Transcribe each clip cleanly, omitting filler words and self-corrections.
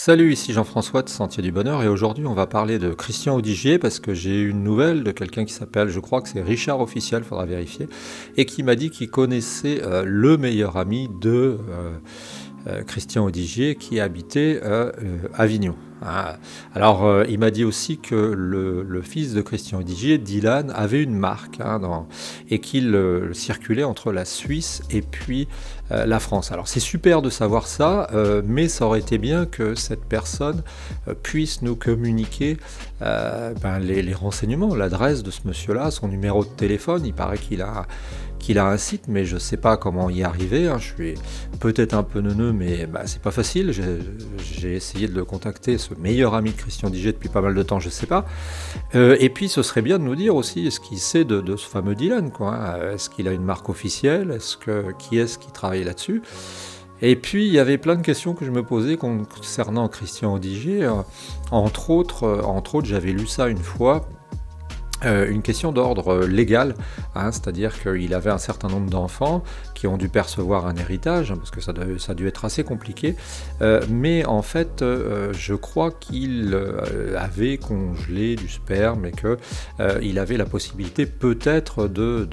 Salut, ici Jean-François de Sentier du Bonheur et aujourd'hui on va parler de Christian Audigier parce que j'ai eu une nouvelle de quelqu'un qui s'appelle, je crois que c'est Richard Officiel, faudra vérifier, et qui m'a dit qu'il connaissait le meilleur ami de Christian Audigier qui habitait Avignon. Ah. Alors il m'a dit aussi que le fils de Christian Audigier, Dylan, avait une marque et qu'il circulait entre la Suisse et puis la France. Alors c'est super de savoir ça, mais ça aurait été bien que cette personne puisse nous communiquer les renseignements, l'adresse de ce monsieur-là, son numéro de téléphone. Il paraît qu'il a un site, mais je ne sais pas comment y arriver. Je suis peut-être un peu neuneux, mais c'est pas facile. J'ai essayé de le contacter, ce meilleur ami de Christian Audigier, depuis pas mal de temps, je ne sais pas. Et puis ce serait bien de nous dire aussi ce qu'il sait de ce fameux Dylan, quoi. Est-ce qu'il a une marque officielle? Qui est-ce qui travaille là-dessus? Et puis il y avait plein de questions que je me posais concernant Christian Audigier. Entre autres, j'avais lu ça une fois. Une question d'ordre légal, c'est-à-dire qu'il avait un certain nombre d'enfants qui ont dû percevoir un héritage, parce que ça a dû être assez compliqué, mais en fait je crois qu'il avait congelé du sperme et qu'il avait la possibilité peut-être de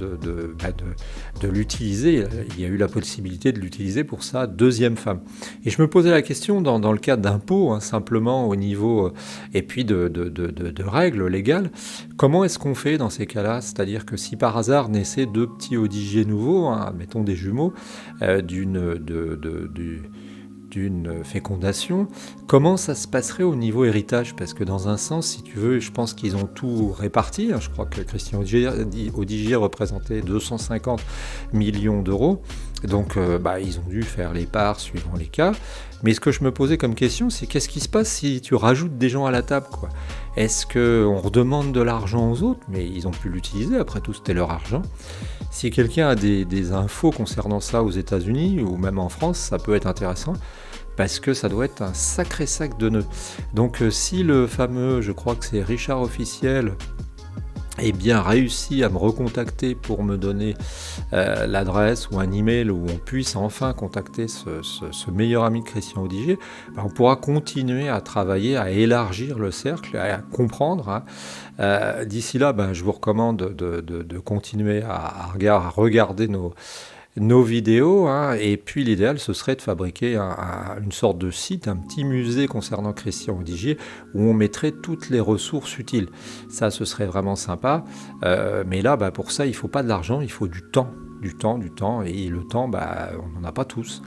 l'utiliser. Il y a eu la possibilité de l'utiliser pour sa deuxième femme. Et je me posais la question dans le cadre d'impôts, simplement au niveau, et puis de règles légales, comment est-ce qu'on fait dans ces cas-là? C'est-à-dire que si par hasard naissaient deux petits Audigier nouveaux, mettons des jumeaux, d'une fécondation, comment ça se passerait au niveau héritage? Parce que dans un sens, si tu veux, je pense qu'ils ont tout réparti. Je crois que Christian Audigier représentait 250 millions d'euros. Donc ils ont dû faire les parts suivant les cas. Mais ce que je me posais comme question, c'est qu'est-ce qui se passe si tu rajoutes des gens à la table, quoi? Est-ce qu'on redemande de l'argent aux autres? Mais ils ont pu l'utiliser, après tout c'était leur argent. Si quelqu'un a des infos concernant ça aux États-Unis ou même en France, ça peut être intéressant, parce que ça doit être un sacré sac de nœuds. Donc si le fameux, je crois que c'est Richard Officiel, réussi à me recontacter pour me donner l'adresse ou un email où on puisse enfin contacter ce meilleur ami de Christian Audigier, on pourra continuer à travailler, à élargir le cercle, à comprendre. D'ici là, je vous recommande de continuer à regarder nos vidéos, et puis l'idéal ce serait de fabriquer une sorte de site, un petit musée concernant Christian Audigier où on mettrait toutes les ressources utiles. Ça, ce serait vraiment sympa, mais là pour ça il faut pas de l'argent, il faut du temps, et le temps on n'en a pas tous.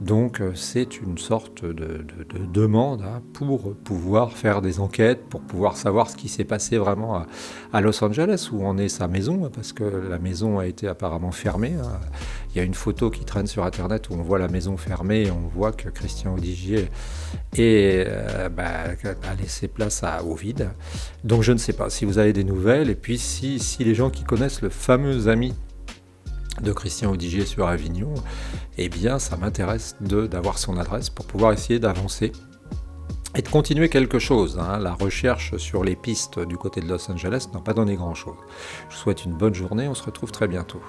Donc c'est une sorte de demande pour pouvoir faire des enquêtes, pour pouvoir savoir ce qui s'est passé vraiment à Los Angeles, où en est sa maison, parce que la maison a été apparemment fermée. Il y a une photo qui traîne sur internet où on voit la maison fermée et on voit que Christian Audigier a laissé place au vide. Donc je ne sais pas si vous avez des nouvelles, et puis si les gens qui connaissent le fameux ami de Christian Audigier sur Avignon, ça m'intéresse d'avoir son adresse pour pouvoir essayer d'avancer et de continuer quelque chose. La recherche sur les pistes du côté de Los Angeles n'a pas donné grand-chose. Je vous souhaite une bonne journée, on se retrouve très bientôt.